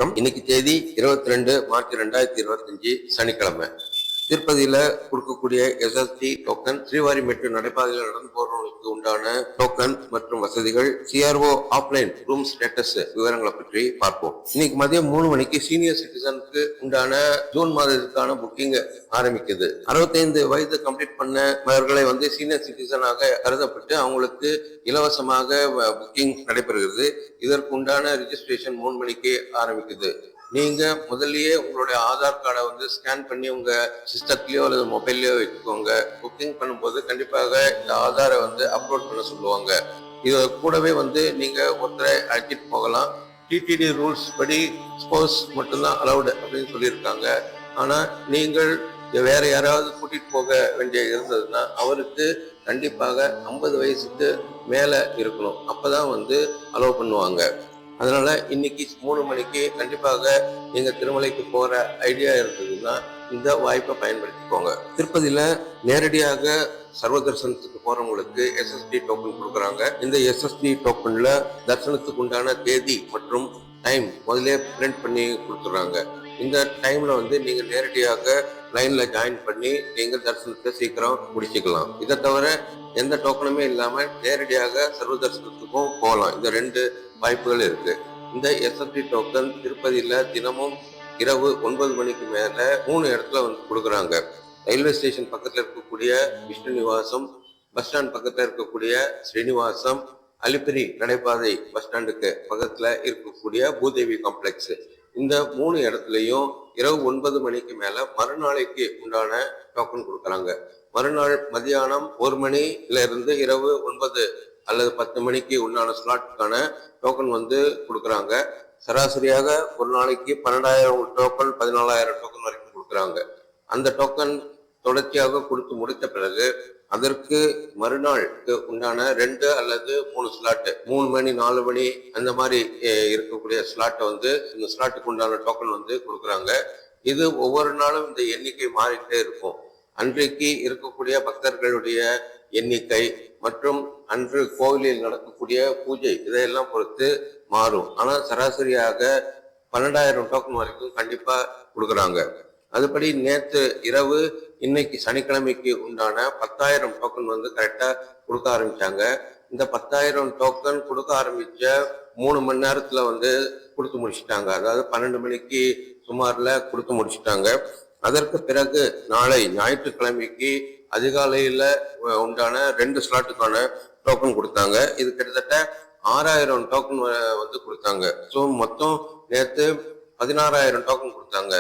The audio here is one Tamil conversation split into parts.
வணக்கம். இன்னைக்கு தேதி 22 மார்ச் 2025 சனிக்கிழமை. திருப்பதியில கொடுக்கக்கூடிய எஸ்எஸ்டி டோக்கன், ஸ்ரீவாரிமெட்டு நடைபாதையில் நடந்து போறவங்களுக்கு உண்டான டோக்கன் மற்றும் வசதிகள், சிஆர்ஓ ஆஃப்லைன் ரூம் ஸ்டேட்டஸ் விவரங்களை பற்றி பார்ப்போம். இன்னைக்கு மதியம் 3 மணிக்கு சீனியர் சிட்டிசனுக்கு உண்டான ஜூன் மாதத்துக்கான புக்கிங் ஆரம்பிக்குது. 65 வயது கம்ப்ளீட் பண்ணவர்களை சீனியர் சிட்டிசனாக கருதப்பட்டு அவங்களுக்கு இலவசமாக புக்கிங் நடைபெறுகிறது. இதற்கு உண்டான ரிஜிஸ்ட்ரேஷன் 3 மணிக்கு ஆரம்பிக்குது. நீங்க முதல்லயே உங்களுடைய ஆதார் கார்டை ஸ்கேன் பண்ணி உங்க சிஸ்டத்திலயோ அல்லது மொபைல்லயோ வச்சுக்கோங்க. புக்கிங் பண்ணும்போது கண்டிப்பாக இந்த ஆதாரை அப்லோட் பண்ண சொல்லுவாங்க. இது கூடவே நீங்க ஒருத்தரை அழைச்சிட்டு போகலாம். டிடிடி ரூல்ஸ் படி ஸ்போஸ் மட்டும்தான் அலௌடு அப்படின்னு சொல்லியிருக்காங்க. ஆனா நீங்கள் வேற யாராவது கூட்டிட்டு போக வேண்டிய இருந்ததுன்னா அவருக்கு கண்டிப்பாக 50 வயசுக்கு மேல இருக்கணும். அப்பதான் அலோவ் பண்ணுவாங்க. அதனால இன்னைக்கு 3 மணிக்கு கண்டிப்பாக நீங்க திருமலைக்கு போற ஐடியா இருந்ததுன்னா இந்த வாய்ப்பை பயன்படுத்திக்கோங்க. திருப்பதியில நேரடியாக சர்வ தரிசனத்துக்கு போறவங்களுக்கு எஸ்எஸ்டி டோக்கன் கொடுக்குறாங்க. இந்த எஸ்எஸ்டி டோக்கன்ல தரிசனத்துக்கு உண்டான தேதி மற்றும் டைம் முதலே பிரிண்ட் பண்ணி கொடுத்துறாங்க. இந்த டைம்ல நீங்க நேரடியாக லைன்ல ஜாயின் பண்ணி நீங்க தரிசனத்தை சீக்கிரம் முடிச்சுக்கலாம். இதை தவிர எந்த டோக்கனுமே இல்லாம நேரடியாக சர்வ தரிசனத்துக்கும் போகலாம். இந்த 2 வாய்ப்புகள் இருக்கு. இந்த எஸ்எஸ்டி டோக்கன் திருப்பதியில தினமும் இரவு 9 மணிக்கு மேல 3 இடத்துல கொடுக்குறாங்க. ரயில்வே ஸ்டேஷன் பக்கத்துல இருக்கக்கூடிய விஷ்ணு நிவாசம், பஸ் ஸ்டாண்ட் பக்கத்துல இருக்கக்கூடிய ஸ்ரீனிவாசம், அலிப்பிரி நடைபாதை பஸ் ஸ்டாண்டுக்கு பக்கத்துல இருக்கக்கூடிய பூதேவி காம்ப்ளெக்ஸ், இந்த 3 இடத்துலயும் இரவு 9 மணிக்கு மேல மறுநாளைக்கு உண்டான டோக்கன் கொடுக்குறாங்க. மறுநாள் மதியானம் 1 மணில இருந்து இரவு 9 அல்லது 10 மணிக்கு உண்டான ஸ்லாட்டுக்கான டோக்கன் கொடுக்குறாங்க. சராசரியாக ஒரு நாளைக்கு 12,000 டோக்கன் 14,000 டோக்கன் வரைக்கும் கொடுக்குறாங்க. அந்த டோக்கன் தொடர்ச்சியாக கொடுத்து முடித்த பிறகு அதற்கு மறுநாளுக்கு உண்டான 2 அல்லது 3 ஸ்லாட்டு, 3 மணி 4 மணி அந்த மாதிரி இருக்கக்கூடிய ஸ்லாட்டை இந்த ஸ்லாட்டுக்கு உண்டான டோக்கன் கொடுக்குறாங்க. இது ஒவ்வொரு நாளும் இந்த எண்ணிக்கை மாறிக்கிட்டே இருக்கும். அன்றைக்கு இருக்கக்கூடிய பக்தர்களுடைய எண்ணிக்கை மற்றும் அன்று கோவிலில் நடக்கக்கூடிய பூஜை இதையெல்லாம் பொறுத்து மாறும். ஆனா சராசரியாக 12,000 டோக்கன் வரைக்கும் கண்டிப்பா கொடுக்குறாங்க. அதுபடி நேற்று இரவு இன்னைக்கு சனிக்கிழமைக்கு உண்டான 10,000 டோக்கன் கரெக்டா கொடுக்க ஆரம்பிச்சாங்க. இந்த 10,000 டோக்கன் கொடுக்க ஆரம்பிச்ச 3 மணி நேரத்துல கொடுத்து முடிச்சுட்டாங்க. அதாவது 12 மணிக்கு சுமார்ல கொடுத்து முடிச்சுட்டாங்க. அதற்கு பிறகு நாளை ஞாயிற்றுக்கிழமைக்கு அதிகாலையில உண்டான 2 ஸ்லாட்டுக்கான டோக்கன் கொடுத்தாங்க. இது கிட்டத்தட்ட 6,000 டோக்கன் கொடுத்தாங்க. ஸோ மொத்தம் நேற்று 16,000 டோக்கன் கொடுத்தாங்க.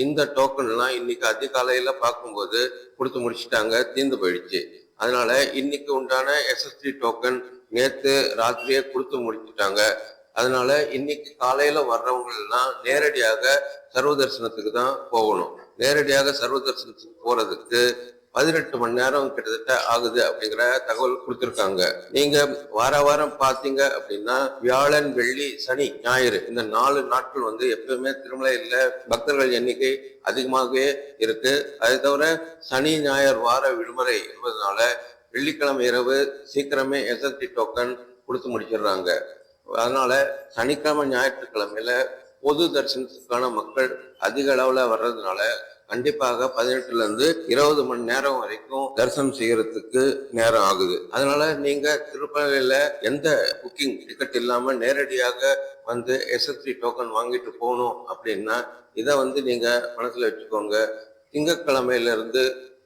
இந்த டோக்கன் எல்லாம் இன்னைக்கு அதிகாலையில பார்க்கும்போது கொடுத்து முடிச்சுட்டாங்க, தீர்ந்து போயிடுச்சு. அதனால இன்னைக்கு உண்டான எஸ்எஸ்டி டோக்கன் நேற்று ராத்திரியே கொடுத்து முடிச்சுட்டாங்க. அதனால இன்னைக்கு காலையில வர்றவங்க எல்லாம் நேரடியாக சர்வ தரிசனத்துக்கு தான் போகணும். நேரடியாக சர்வ தரிசனத்துக்கு போறதுக்கு 18 மணி நேரம் கிட்டத்தட்ட ஆகுது அப்படிங்கிற தகவல் கொடுத்திருக்காங்க. நீங்க வாரம் பாத்தீங்க அப்படின்னா வியாழன், வெள்ளி, சனி, ஞாயிறு இந்த 4 நாட்கள் எப்பவுமே திருமலையில பக்தர்கள் எண்ணிக்கை அதிகமாகவே இருக்கு. அதை தவிர சனி ஞாயிறு வார விடுமுறை என்பதனால வெள்ளிக்கிழமை இரவு சீக்கிரமே எஸ்எஸ்டி டோக்கன் கொடுத்து முடிச்சிடுறாங்க. அதனால சனிக்கிழமை ஞாயிற்றுக்கிழமையில பொது தரிசனத்துக்கான மக்கள் அதிக அளவுல வர்றதுனால கண்டிப்பாக 18ல இருந்து 20 மணி நேரம் வரைக்கும் தரிசனம் செய்யறதுக்கு நேரம் ஆகுது. அதனால நீங்க திருப்பதியில எந்த புக்கிங் டிக்கெட் இல்லாம நேரடியாக எஸ்எஸ்டி டோக்கன் வாங்கிட்டு போகணும் அப்படின்னா இதை நீங்க மனசுல வச்சுக்கோங்க. திங்கட்கிழமையில இருந்து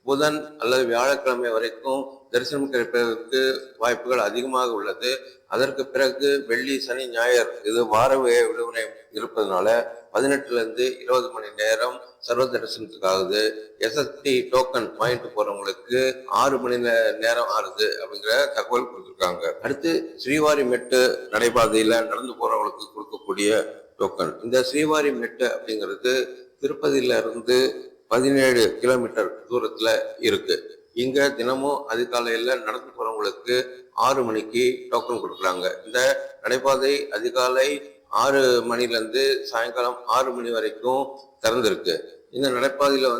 புதன் அல்லது வியாழக்கிழமை வரைக்கும் தரிசனம் கிடைப்பதற்கு வாய்ப்புகள் அதிகமாக உள்ளது. அதற்கு பிறகு வெள்ளி, சனி, ஞாயிறு இது வார விடுமுறை இருப்பதனால 18ல இருந்து 20 மணி நேரம் சர்வ தரிசனத்துக்காகுது. எஸ்எஸ்டி டோக்கன் வாங்கிட்டு போறவங்களுக்கு 6 மணி நேரம் ஆகுது அப்படிங்கிற தகவல் கொடுத்துருக்காங்க. அடுத்து ஸ்ரீவாரிமெட்டு நடைபாதையில நடந்து போறவங்களுக்கு கொடுக்கக்கூடிய டோக்கன். இந்த ஸ்ரீவாரிமெட்டு அப்படிங்கிறது திருப்பதியில இருந்து 17 கிலோமீட்டர் தூரத்துல இருக்கு. இங்க தினமும் அதிகாலையில நடந்து போறவங்களுக்கு 6 மணிக்கு டோக்கன் கொடுக்குறாங்க. இந்த நடைபாதை அதிகாலை 6 மணில இருந்து சாயங்காலம் 6 மணி வரைக்கும் திறந்திருக்கு. இந்த நடைபாதையில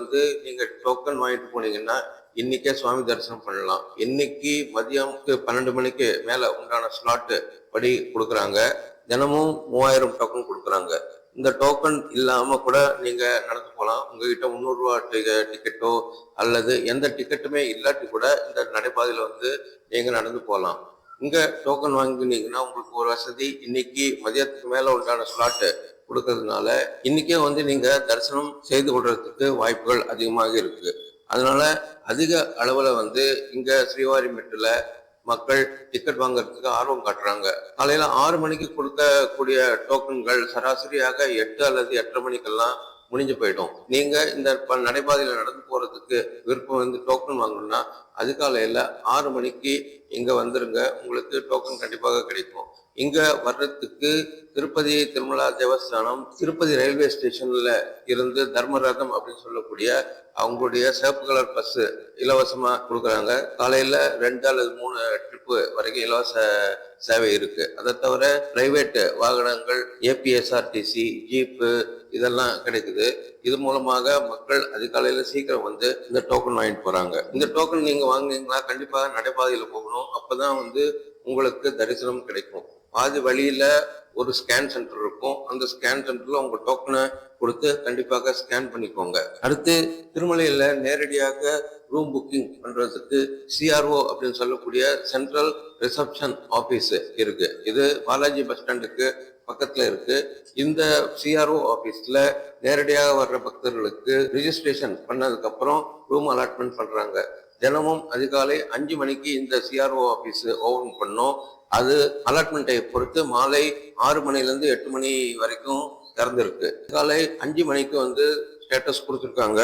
நீங்க டோக்கன் வாங்கிட்டு போனீங்கன்னா இன்னைக்கே சுவாமி தரிசனம் பண்ணலாம். இன்னைக்கு மதியம் 12 மணிக்கு மேல உண்டான ஸ்லாட்டு படி கொடுக்குறாங்க. தினமும் 3000 டோக்கன் கொடுக்குறாங்க. இந்த டோக்கன் இல்லாம கூட நீங்க நடந்து போகலாம். உங்ககிட்ட 300 ரூபா டிக்கெட்டோ அல்லது எந்த டிக்கெட்டுமே இல்லாட்டி கூட இந்த நடைபாதையில வந்து நீங்க நடந்து போகலாம். இங்க டோக்கன் வாங்கினீங்கன்னா உங்களுக்கு ஒரு வசதி, இன்னைக்கு மதியத்துக்கு மேல உண்டான ஸ்லாட்டு கொடுக்கறதுனால இன்னைக்கே வந்து நீங்க தரிசனம் செய்து கொள்றதுக்கு வாய்ப்புகள் அதிகமாக இருக்கு. அதனால அதிக அளவுல வந்து இங்க ஸ்ரீவாரிமெட்டுல மக்கள் டிக்கெட் வாங்குறதுக்கு ஆர்வம் காட்டுறாங்க. காலையில 6 மணிக்கு கொடுக்கக்கூடிய டோக்கன்கள் சராசரியாக 8 அல்லது 8:30 மணிக்கெல்லாம் முடிஞ்சு போயிடும். நீங்க இந்த நடைபாதையில நடந்து போறதுக்கு விருப்பம் வந்து டோக்கன் வாங்கணும்னா அதிகாலையில 6 மணிக்கு இங்க வந்துருங்க. உங்களுக்கு டோக்கன் கண்டிப்பாக கிடைக்கும். இங்க வர்றதுக்கு திருப்பதி திருமலா தேவஸ்தானம் திருப்பதி ரயில்வே ஸ்டேஷன்ல இருந்து தர்மரதம் அப்படின்னு சொல்லக்கூடிய அவங்களுடைய சிவப்பு கலர் பஸ் இலவசமா கொடுக்குறாங்க. காலையில 2 அல்லது 3 ட்ரிப்பு வரைக்கும் இலவச சேவை இருக்கு. அதை தவிர பிரைவேட் வாகனங்கள் ஏபிஎஸ்ஆர்டிசி ஜீப்பு இதெல்லாம் கிடைக்குது. இது மூலமாக மக்கள் அதிகாலையில சீக்கிரம் வந்து இந்த டோக்கன் வாங்கிட்டு போறாங்க. இந்த டோக்கன் நீங்க வாங்குனீங்கன்னா கண்டிப்பாக நடைபாதையில போகணும். அப்பதான் வந்து உங்களுக்கு தரிசனம் கிடைக்கும். பாதி வழியில ஒரு ஸ்கேன் சென்டர் இருக்கும். அந்த ஸ்கேன் சென்டர்ல உங்க டோக்கனை கொடுத்து கண்டிப்பாக ஸ்கேன் பண்ணிக்கோங்க. அடுத்து திருமலையில நேரடியாக ரூம் புக்கிங் பண்றதுக்கு சிஆர்ஓ அப்படின்னு சொல்லக்கூடிய சென்ட்ரல் ரிசப்ஷன் ஆபீஸ் இருக்கு. இது பாலாஜி பஸ் ஸ்டாண்டுக்கு பக்கத்துல இருக்கு. இந்த சிஆர்ஓ ஆபீஸ்ல நேரடியாக வர்ற பக்தர்களுக்கு ரிஜிஸ்ட்ரேஷன் பண்ணதுக்கு அப்புறம் ரூம் அலாட்மெண்ட் பண்றாங்க. தினமும் அதிகாலை 5 மணிக்கு இந்த சிஆர்ஓ ஆபீஸ் ஓபன் பண்ணோம். அது அலாட்மெண்ட்டை பொறுத்து மாலை 6 மணிலேருந்து 8 மணி வரைக்கும் திறந்திருக்கு. காலை 5 மணிக்கு வந்து ஸ்டேட்டஸ் கொடுத்துருக்காங்க.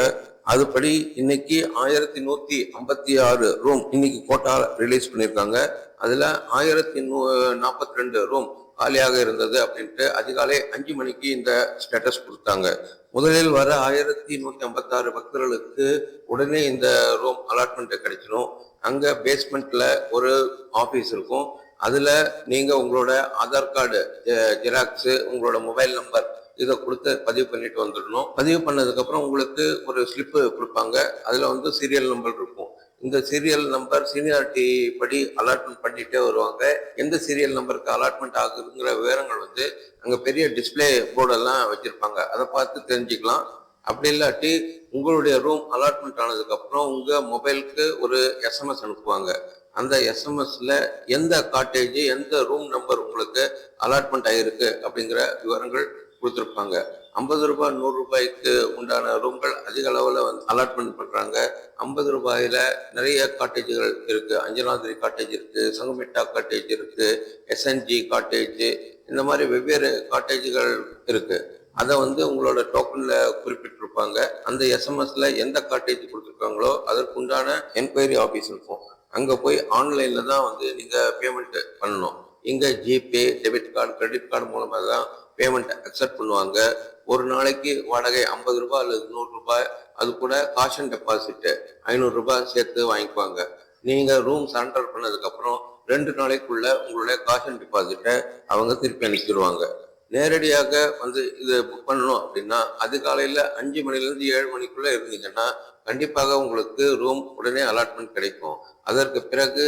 அதுபடி இன்னைக்கு 1156 ரூம் இன்னைக்கு கோட்டா ரிலீஸ் பண்ணியிருக்காங்க. அதுல 1042 ரூம் காலியாக இருந்தது அப்படின்ட்டு அதிகாலை 5 மணிக்கு இந்த ஸ்டேட்டஸ் கொடுத்தாங்க. முதலில் வர 1156 பக்தர்களுக்கு உடனே இந்த ரூம் அலாட்மெண்ட் கிடைச்சிடும். அங்க பேஸ்மெண்ட்ல ஒரு ஆபீஸ் இருக்கும். அதுல நீங்க உங்களோட ஆதார் கார்டு ஜெராக்ஸ், உங்களோட மொபைல் நம்பர் இதை கொடுத்து பதிவு பண்ணிட்டு வந்துடணும். பதிவு பண்ணதுக்கு அப்புறம் உங்களுக்கு ஒரு ஸ்லிப்பு கொடுப்பாங்க. அதுல வந்து சீரியல் நம்பர் இருக்கும். இந்த சீரியல் நம்பர் சீனியாரிட்டி படி அலாட்மெண்ட் பண்ணிட்டே வருவாங்க. எந்த சீரியல் நம்பருக்கு அலாட்மெண்ட் ஆகுதுங்கிற விவரங்கள் வந்து அங்க பெரிய டிஸ்பிளே போர்டெல்லாம் வச்சிருப்பாங்க. அதை பார்த்து தெரிஞ்சுக்கலாம். அப்படி இல்லாட்டி உங்களுடைய ரூம் அலாட்மெண்ட் ஆனதுக்கு அப்புறம் உங்க மொபைலுக்கு ஒரு எஸ்எம்எஸ் அனுப்புவாங்க. அந்த எஸ்எம்எஸ்ல எந்த காட்டேஜ் எந்த ரூம் நம்பர் உங்களுக்கு அலாட்மெண்ட் ஆகிருக்கு அப்படிங்கிற விவரங்கள் கொடுத்துருப்பாங்க. 50 ரூபாய் 100 ரூபாய்க்கு உண்டான ரூம்கள் அதிக அளவில் வந்து அலாட்மெண்ட் பண்றாங்க. 50 ரூபாயில நிறைய காட்டேஜுகள் இருக்கு. அஞ்சனாதிரி காட்டேஜ் இருக்கு, சங்குமிட்டா காட்டேஜ் இருக்கு, எஸ்என்ஜி காட்டேஜ், இந்த மாதிரி வெவ்வேறு காட்டேஜுகள் இருக்கு. அதை வந்து உங்களோட டோக்கன்ல குறிப்பிட்டிருப்பாங்க. அந்த எஸ்எம்எஸ்ல எந்த காட்டேஜ் கொடுத்துருக்காங்களோ அதற்குண்டான என்கொயரி ஆபீஸ் இருக்கும். அங்க போய் ஆன்லைன்ல தான் வந்து நீங்க பேமெண்ட் பண்ணணும். இங்க GPay, debit card, credit card மூலமா தான் பேமெண்ட் அக்செப்ட் பண்ணுவாங்க. ஒரு நாளைக்கு வாடகை 50 ரூபாய் அல்லது 100 ரூபாய். அது கூட காஷன் டெபாசிட் 500 ரூபாய் சேர்த்து வாங்கிக்குவாங்க. நீங்க ரூம் சரண்டர் பண்ணதுக்கு அப்புறம் 2 நாளைக்குள்ள உங்களுடைய காஷன் டெபாசிட்டை அவங்க திருப்பி அனுப்பிடுவாங்க. நேரடியாக வந்து இது புக் பண்ணணும் அப்படின்னா அதிகாலையில 5 மணிலேருந்து 7 மணிக்குள்ள இருந்தீங்கன்னா கண்டிப்பாக உங்களுக்கு ரூம் உடனே அலாட்மெண்ட் கிடைக்கும். அதற்கு பிறகு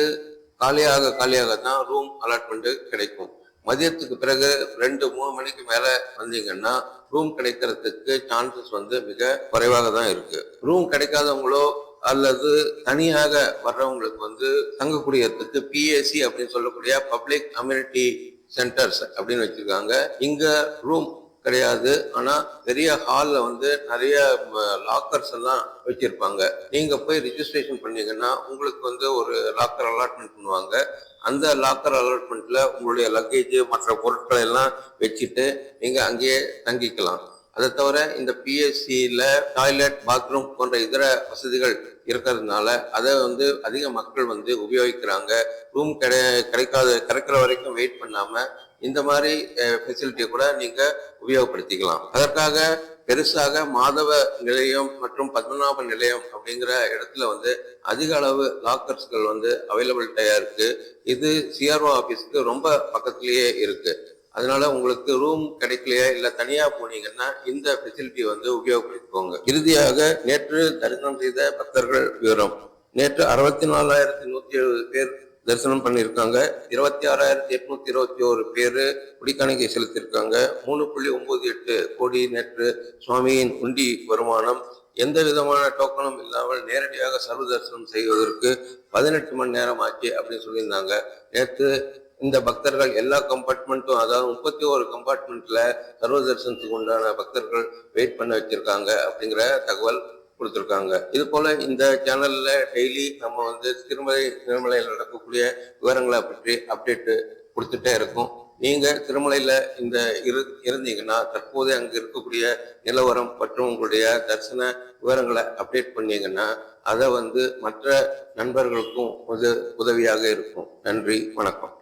காலியாக தான் ரூம் அலாட்மெண்ட் கிடைக்கும். மதியத்துக்கு பிறகு 2-3 மணிக்கு மேல வந்தீங்கன்னா ரூம் கிடைக்கிறதுக்கு சான்சஸ் வந்து மிக குறைவாக தான் இருக்கு. ரூம் கிடைக்காதவங்களோ அல்லது தனியாக வர்றவங்களுக்கு வந்து தங்கக்கூடியதுக்கு பிஏசி அப்படின்னு சொல்லக்கூடிய பப்ளிக் அம்யூனிட்டி சென்டர்ஸ் அப்படின்னு வச்சிருக்காங்க. இங்க ரூம் கிடையாது. ஆனா பெரிய ஹால்ல வந்து நிறைய லாக்கர்ஸ் எல்லாம் வச்சிருப்பாங்க. நீங்க போய் ரிஜிஸ்ட்ரேஷன் பண்ணீங்கன்னா உங்களுக்கு வந்து ஒரு லாக்கர் அலாட்மெண்ட் பண்ணுவாங்க. அந்த லாக்கர் அலாட்மெண்ட்ல உங்களுடைய லக்கேஜ் மற்ற பொருட்களை எல்லாம் வச்சுட்டு நீங்க அங்கேயே தங்கிக்கலாம். அதை தவிர இந்த பிஎஸ்சியில டாய்லெட், பாத்ரூம் போன்ற இதர வசதிகள் இருக்கிறதுனால அதை வந்து அதிக மக்கள் வந்து உபயோகிக்கிறாங்க. ரூம் கிடைக்கிற வரைக்கும் வெயிட் பண்ணாம இந்த மாதிரி ஃபெசிலிட்டியை கூட நீங்க உபயோகப்படுத்திக்கலாம். அதற்காக பெருசாக மாதவ நிலையம் மற்றும் பத்மநாப நிலையம் அப்படிங்கிற இடத்துல வந்து அதிக அளவு லாக்கர்ஸ்கள் வந்து அவைலபிலிட்டியா இருக்கு. இது சிஆர்ஓ ஆபீஸ்க்கு ரொம்ப பக்கத்திலேயே இருக்கு. அதனால உங்களுக்கு ரூம் கிடைக்கலையா இல்ல தனியா போனீங்கன்னா இந்த ஃபெசிலிட்டி வந்து உபயோகப்படுத்திக்கோங்க. இறுதியாக நேற்று தரிசனம் செய்த பக்தர்கள் விவரம். நேற்று 64,170 பேர் தரிசனம் பண்ணியிருக்காங்க. 26,821 பேரு குடிக்காணிக்கை செலுத்தியிருக்காங்க. 3.98 கோடி நேற்று சுவாமியின் உண்டி வருமானம். எந்த விதமான டோக்கனும் இல்லாமல் நேரடியாக சர்வ தரிசனம் செய்வதற்கு 18 மணி நேரம் ஆச்சு அப்படின்னு சொல்லியிருந்தாங்க. நேற்று இந்த பக்தர்கள் எல்லா கம்பார்ட்மெண்ட்டும், அதாவது 31 கம்பார்ட்மெண்ட்ல சர்வ தரிசனத்துக்கு உண்டான பக்தர்கள் வெயிட் பண்ண வச்சிருக்காங்க அப்படிங்கிற தகவல் கொடுத்துருக்காங்க. இது போல இந்த சேனல்ல டெய்லி நம்ம திருமலையில் நடக்கக்கூடிய விவரங்களை பற்றி அப்டேட் கொடுத்துட்டே இருக்கும். நீங்க திருமலையில இருந்தீங்கன்னா தற்போது அங்கு இருக்கக்கூடிய நிலவரம் மற்றும் உங்களுடைய தரிசன விவரங்களை அப்டேட் பண்ணீங்கன்னா அதை மற்ற நண்பர்களுக்கும் உதவியாக இருக்கும். நன்றி, வணக்கம்.